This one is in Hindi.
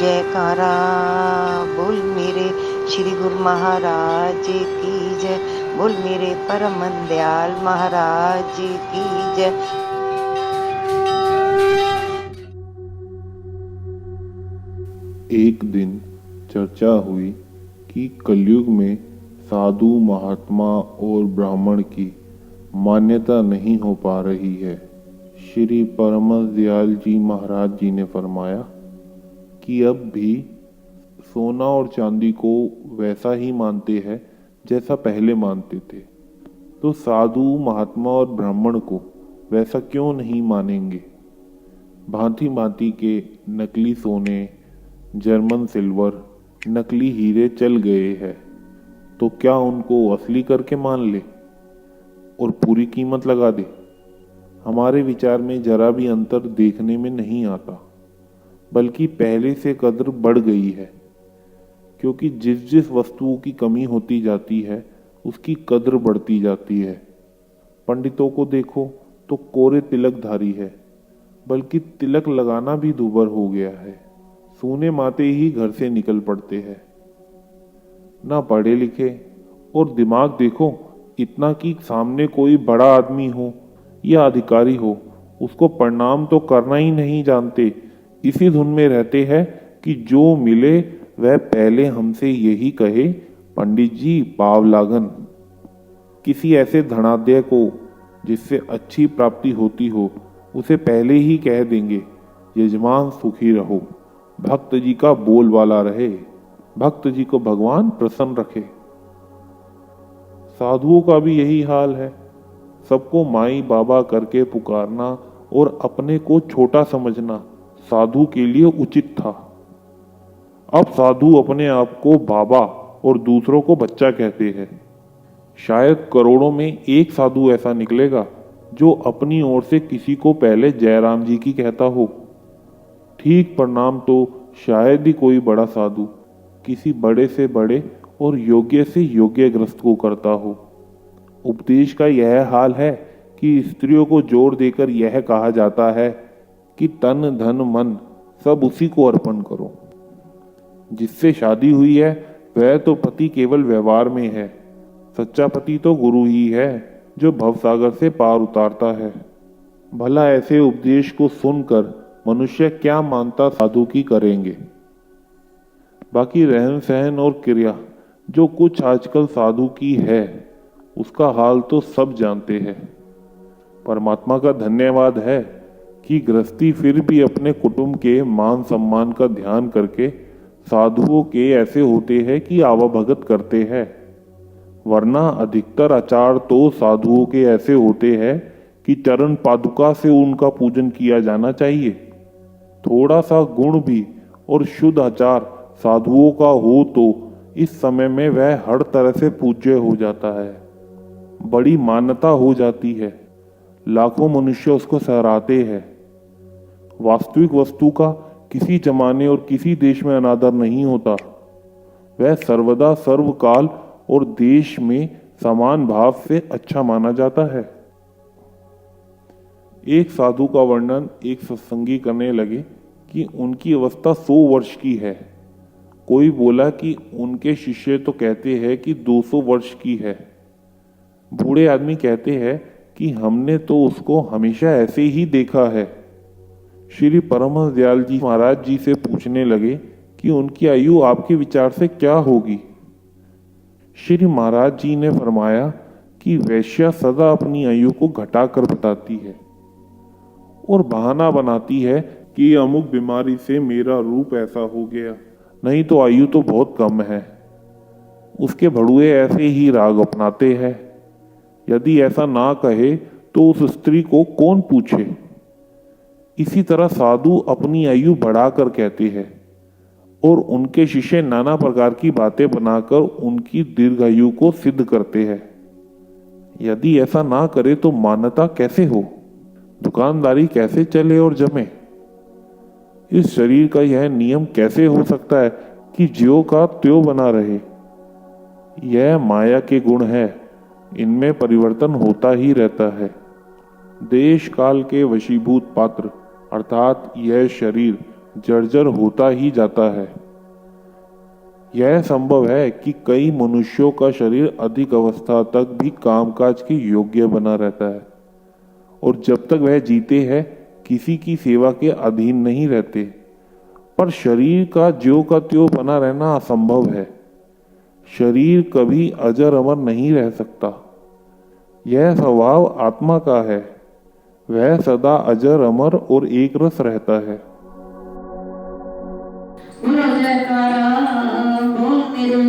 जयकारा बोल मेरे श्री गुरु महाराज की जय। बोल मेरे परम दयाल महाराज की जय। एक दिन चर्चा हुई कि कलयुग में साधु महात्मा और ब्राह्मण की मान्यता नहीं हो पा रही है। श्री परमहंस दयाल जी महाराज जी ने फरमाया कि अब भी सोना और चांदी को वैसा ही मानते हैं जैसा पहले मानते थे, तो साधु महात्मा और ब्राह्मण को वैसा क्यों नहीं मानेंगे। भांति भांति के नकली सोने, जर्मन सिल्वर, नकली हीरे चल गए हैं, तो क्या उनको असली करके मान ले और पूरी कीमत लगा दे। हमारे विचार में जरा भी अंतर देखने में नहीं आता, बल्कि पहले से कद्र बढ़ गई है, क्योंकि जिस जिस वस्तुओं की कमी होती जाती है उसकी कद्र बढ़ती जाती है। पंडितों को देखो तो कोरे तिलकधारी है, बल्कि तिलक लगाना भी दूभर हो गया है। सूने माते ही घर से निकल पड़ते हैं। ना पढ़े लिखे और दिमाग देखो इतना कि सामने कोई बड़ा आदमी हो या अधिकारी हो, उसको प्रणाम तो करना ही नहीं जानते। इसी धुन में रहते हैं कि जो मिले वह पहले हमसे यही कहे, पंडित जी पाव लागन। किसी ऐसे धनाढ्य को जिससे अच्छी प्राप्ति होती हो, उसे पहले ही कह देंगे, यजमान सुखी रहो, भक्त जी का बोलबाला रहे, भक्त जी को भगवान प्रसन्न रखे। साधुओं का भी यही हाल है। सबको माई बाबा करके पुकारना और अपने को छोटा समझना साधु के लिए उचित था। अब साधु अपने आप को बाबा और दूसरों को बच्चा कहते हैं। शायद करोड़ों में एक साधु ऐसा निकलेगा जो अपनी ओर से किसी को पहले जयराम जी की कहता हो। ठीक प्रणाम तो शायद ही कोई बड़ा साधु किसी बड़े से बड़े और योग्य से योग्य ग्रस्त को करता हो। उपदेश का यह हाल है कि स्त्रियों को जोर देकर यह कहा जाता है कि तन धन मन सब उसी को अर्पण करो। जिससे शादी हुई है वह तो पति केवल व्यवहार में है, सच्चा पति तो गुरु ही है जो भवसागर से पार उतारता है। भला ऐसे उपदेश को सुनकर मनुष्य क्या मानता साधु की करेंगे। बाकी रहन सहन और क्रिया जो कुछ आजकल साधु की है उसका हाल तो सब जानते हैं। परमात्मा का धन्यवाद है कि गृहस्थी फिर भी अपने कुटुंब के मान सम्मान का ध्यान करके साधुओं के ऐसे होते हैं कि आवाभगत करते हैं, वरना अधिकतर आचार तो साधुओं के ऐसे होते हैं कि चरण पादुका से उनका पूजन किया जाना चाहिए। थोड़ा सा गुण भी और शुद्ध आचार साधुओं का हो तो इस समय में वह हर तरह से पूज्य हो जाता है, बड़ी मान्यता हो जाती है, लाखों मनुष्य उसको सराहते हैं। वास्तविक वस्तु का किसी जमाने और किसी देश में अनादर नहीं होता। वह सर्वदा सर्वकाल और देश में समान भाव से अच्छा माना जाता है। एक साधु का वर्णन एक सत्संगी करने लगे कि उनकी अवस्था 100 वर्ष की है। कोई बोला कि उनके शिष्य तो कहते हैं कि 200 वर्ष की है। बूढ़े आदमी कहते हैं कि हमने तो उसको हमेशा ऐसे ही देखा है। श्री परमहंस दयाल जी महाराज जी से पूछने लगे कि उनकी आयु आपके विचार से क्या होगी। श्री महाराज जी ने फरमाया कि वैश्या सदा अपनी आयु को घटाकर बताती है और बहाना बनाती है कि अमुक बीमारी से मेरा रूप ऐसा हो गया, नहीं तो आयु तो बहुत कम है। उसके भड़ुए ऐसे ही राग अपनाते हैं। यदि ऐसा ना कहे तो उस स्त्री को कौन पूछे। इसी तरह साधु अपनी आयु बढ़ाकर कहते हैं और उनके शिष्य नाना प्रकार की बातें बनाकर उनकी दीर्घायु को सिद्ध करते हैं। यदि ऐसा ना करे तो मान्यता कैसे हो, दुकानदारी कैसे चले और जमे। इस शरीर का यह नियम कैसे हो सकता है कि ज्यों का त्यों बना रहे। यह माया के गुण है, इनमें परिवर्तन होता ही रहता है। देश काल के वशीभूत पात्र अर्थात यह शरीर जर्जर होता ही जाता है। यह संभव है कि कई मनुष्यों का शरीर अधिक अवस्था तक भी कामकाज के योग्य बना रहता है और जब तक वह जीते हैं किसी की सेवा के अधीन नहीं रहते, पर शरीर का ज्यों का त्यों बना रहना असंभव है। शरीर कभी अजर अमर नहीं रह सकता। यह स्वभाव आत्मा का है, वह सदा अजर अमर और एक रस रहता है। बोलो जयकारा बोल मेरे